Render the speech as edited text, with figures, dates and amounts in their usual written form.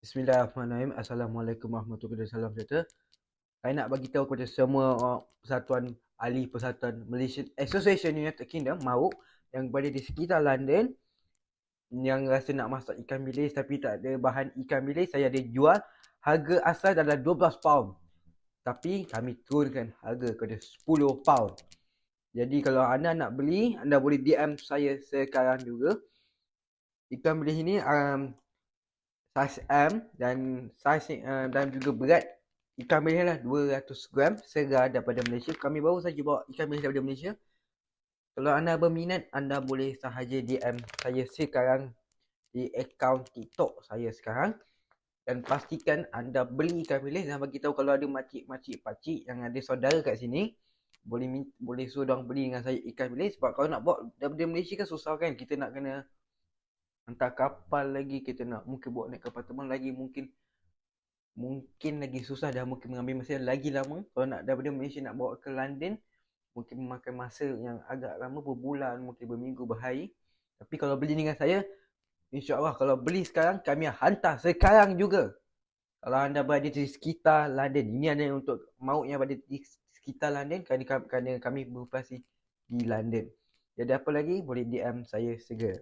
Bismillahirrahmanirrahim. Assalamualaikum warahmatullahi wabarakatuh. Salam sejahtera. Saya nak bagi tahu kepada semua persatuan ahli persatuan Malaysian Association United Kingdom MAUK yang berada di sekitar London yang rasa nak masak ikan bilis tapi tak ada bahan ikan bilis, saya ada jual. Harga asal adalah 12 pound. Tapi kami turunkan harga kepada 10 pound. Jadi kalau anda nak beli, anda boleh DM saya sekarang juga. Ikan bilis ini saiz M dan saiz dan juga berat ikan bilis lah 200 gram segar daripada Malaysia. Kami baru saja bawa ikan bilis daripada Malaysia. Kalau anda berminat, anda boleh sahaja DM saya sekarang di akaun TikTok saya sekarang. Dan pastikan anda beli ikan bilis dan bagi tahu kalau ada makcik-makcik, pakcik yang ada saudara kat sini, boleh suruh diorang beli dengan saya ikan bilis. Sebab kalau nak bawa daripada Malaysia kan susah kan, kita nak kena hantar kapal lagi, kita nak mungkin bawa naik kapal terbang lagi, mungkin lagi susah dan mungkin mengambil masa lagi lama. Kalau nak daripada Malaysia nak bawa ke London, mungkin memakan masa yang agak lama, berbulan, mungkin berminggu, berhari. Tapi kalau beli dengan saya, InsyaAllah kalau beli sekarang, kami hantar sekarang juga. Kalau anda berada di sekitar London, ini ada untuk MAUK yang berada di sekitar London, kerana kami beroperasi di London. Jadi apa lagi, boleh DM saya segera.